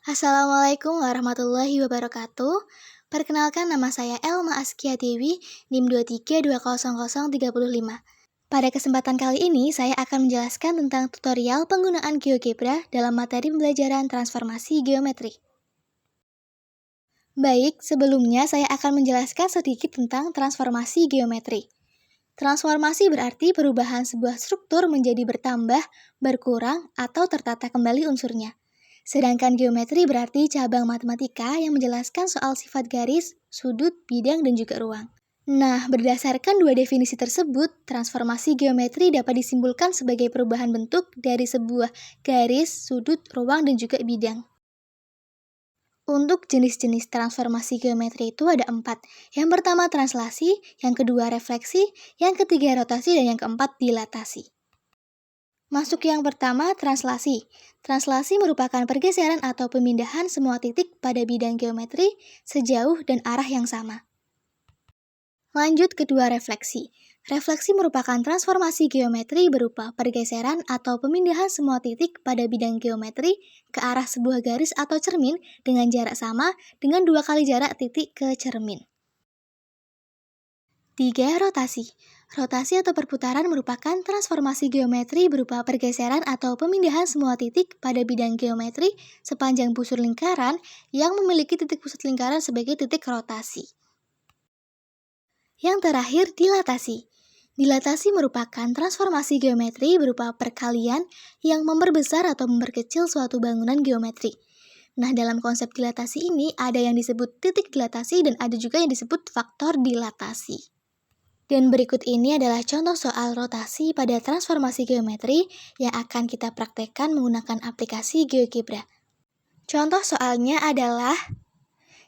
Assalamualaikum warahmatullahi wabarakatuh. Perkenalkan, nama saya Elma Askia Dewi, NIM 2320035. Pada kesempatan kali ini, saya akan menjelaskan tentang tutorial penggunaan GeoGebra dalam materi pembelajaran transformasi geometri. Baik, sebelumnya saya akan menjelaskan sedikit tentang transformasi geometri. Transformasi berarti perubahan sebuah struktur menjadi bertambah, berkurang, atau tertata kembali unsurnya. Sedangkan geometri berarti cabang matematika yang menjelaskan soal sifat garis, sudut, bidang, dan juga ruang. Nah, berdasarkan dua definisi tersebut, transformasi geometri dapat disimpulkan sebagai perubahan bentuk dari sebuah garis, sudut, ruang, dan juga bidang. Untuk jenis-jenis transformasi geometri itu ada 4. Yang pertama translasi, yang kedua refleksi, yang ketiga rotasi, dan yang keempat dilatasi. Masuk yang pertama, translasi. Translasi merupakan pergeseran atau pemindahan semua titik pada bidang geometri sejauh dan arah yang sama. Lanjut kedua, refleksi. Refleksi merupakan transformasi geometri berupa pergeseran atau pemindahan semua titik pada bidang geometri ke arah sebuah garis atau cermin dengan jarak sama dengan 2 kali jarak titik ke cermin. 3. Rotasi. Rotasi atau perputaran merupakan transformasi geometri berupa pergeseran atau pemindahan semua titik pada bidang geometri sepanjang busur lingkaran yang memiliki titik pusat lingkaran sebagai titik rotasi. Yang terakhir, dilatasi. Dilatasi merupakan transformasi geometri berupa perkalian yang memperbesar atau memperkecil suatu bangunan geometri. Nah, dalam konsep dilatasi ini ada yang disebut titik dilatasi dan ada juga yang disebut faktor dilatasi. Dan berikut ini adalah contoh soal rotasi pada transformasi geometri yang akan kita praktekkan menggunakan aplikasi GeoGebra. Contoh soalnya adalah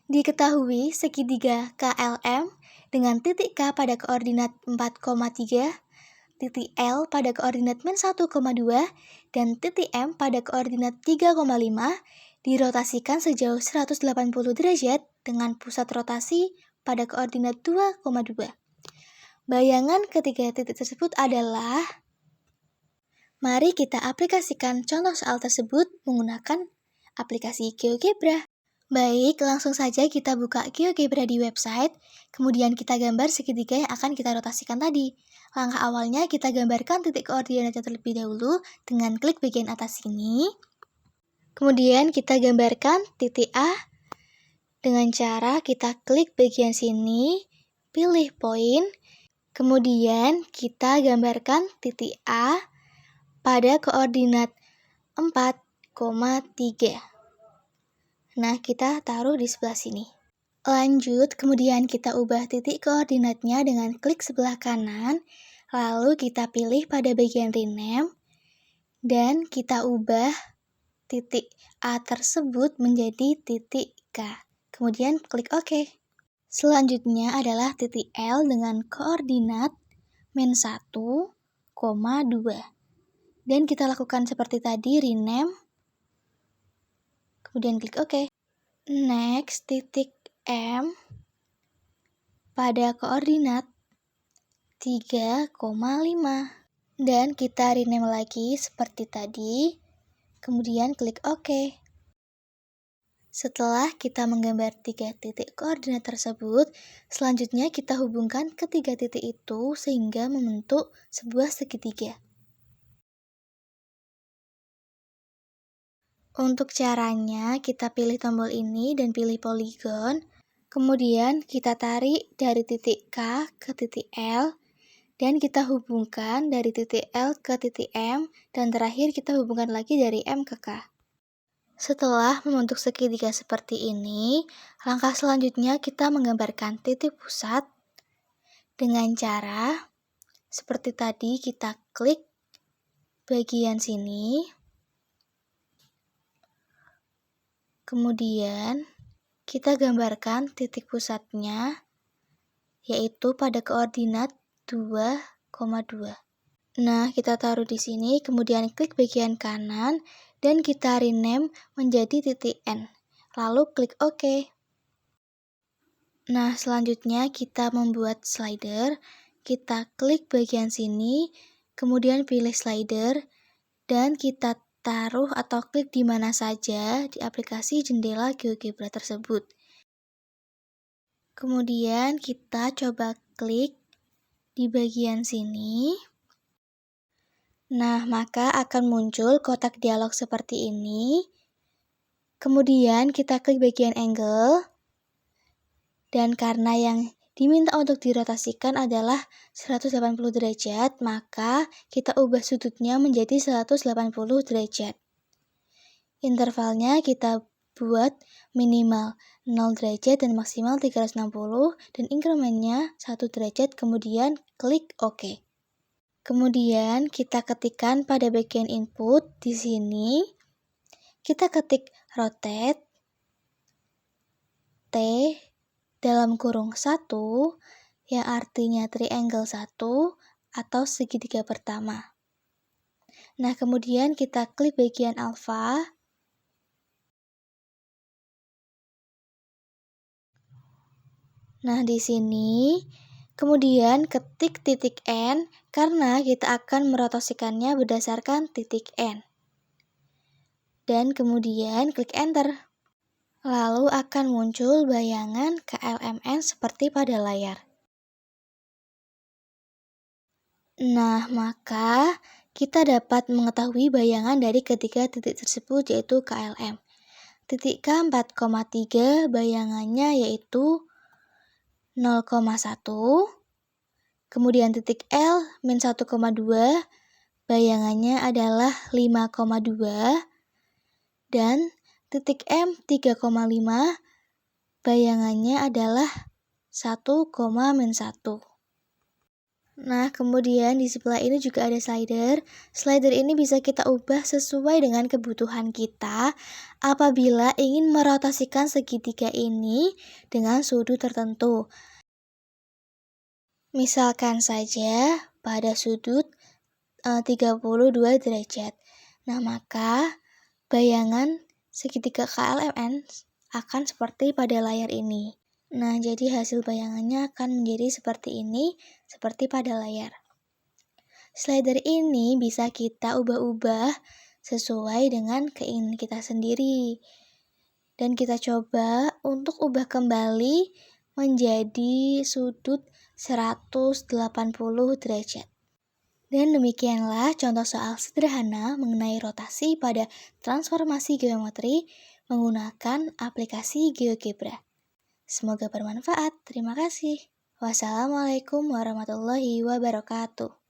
diketahui segitiga KLM dengan titik K pada koordinat 4,3, titik L pada koordinat -1,2, dan titik M pada koordinat 3,5 dirotasikan sejauh 180 derajat dengan pusat rotasi pada koordinat 2,2. Bayangan ketiga titik tersebut adalah, mari kita aplikasikan contoh soal tersebut menggunakan aplikasi GeoGebra. Baik, langsung saja kita buka GeoGebra di website, kemudian kita gambar segitiga yang akan kita rotasikan tadi. Langkah awalnya kita gambarkan titik koordinatnya terlebih dahulu dengan klik bagian atas sini. Kemudian kita gambarkan titik A dengan cara kita klik bagian sini, pilih poin. Kemudian kita gambarkan titik A pada koordinat 4,3. Nah, kita taruh di sebelah sini. Lanjut, kemudian kita ubah titik koordinatnya dengan klik sebelah kanan, lalu kita pilih pada bagian rename, dan kita ubah titik A tersebut menjadi titik K. Kemudian klik OK. Selanjutnya adalah titik L dengan koordinat -1,2. Dan kita lakukan seperti tadi, rename, kemudian klik OK. Next, titik M pada koordinat 3,5. Dan kita rename lagi seperti tadi, kemudian klik OK. Setelah kita menggambar 3 titik koordinat tersebut, selanjutnya kita hubungkan ketiga titik itu sehingga membentuk sebuah segitiga. Untuk caranya, kita pilih tombol ini dan pilih poligon. Kemudian kita tarik dari titik K ke titik L, dan kita hubungkan dari titik L ke titik M, dan terakhir kita hubungkan lagi dari M ke K. Setelah membentuk segitiga seperti ini, langkah selanjutnya kita menggambarkan titik pusat dengan cara seperti tadi, kita klik bagian sini, kemudian kita gambarkan titik pusatnya yaitu pada koordinat 2,2. Nah, kita taruh di sini, kemudian klik bagian kanan, dan kita rename menjadi titik N. Lalu klik OK. Nah, selanjutnya kita membuat slider. Kita klik bagian sini, kemudian pilih slider, dan kita taruh atau klik di mana saja di aplikasi jendela GeoGebra tersebut. Kemudian kita coba klik di bagian sini. Nah, maka akan muncul kotak dialog seperti ini. Kemudian kita klik bagian angle. Dan karena yang diminta untuk dirotasikan adalah 180 derajat, maka kita ubah sudutnya menjadi 180 derajat. Intervalnya kita buat minimal 0 derajat dan maksimal 360 dan incrementnya 1 derajat, kemudian klik OK. Kemudian kita ketikkan pada bagian input di sini, kita ketik rotate T dalam kurung 1 yang artinya triangle 1 atau segitiga pertama. Nah, kemudian kita klik bagian alpha. Nah, di sini kemudian ketik titik N karena kita akan merotasikannya berdasarkan titik N. Dan kemudian klik enter. Lalu akan muncul bayangan KLMN seperti pada layar. Nah, maka kita dapat mengetahui bayangan dari ketiga titik tersebut, yaitu KLM. Titik K 4,3 bayangannya yaitu 0,1. Kemudian titik L min 1,2 bayangannya adalah 5,2. Dan titik M 3,5 bayangannya adalah 1,-1. Nah, kemudian di sebelah ini juga ada slider. Slider ini bisa kita ubah sesuai dengan kebutuhan kita apabila ingin merotasikan segitiga ini dengan sudut tertentu. Misalkan saja pada sudut 32 derajat. Nah, maka bayangan segitiga KLMN akan seperti pada layar ini. Nah, jadi hasil bayangannya akan menjadi seperti ini, seperti pada layar. Slider ini bisa kita ubah-ubah sesuai dengan keinginan kita sendiri. Dan kita coba untuk ubah kembali menjadi sudut 180 derajat. Dan demikianlah contoh soal sederhana mengenai rotasi pada transformasi geometri menggunakan aplikasi GeoGebra. Semoga bermanfaat. Terima kasih. Wassalamualaikum warahmatullahi wabarakatuh.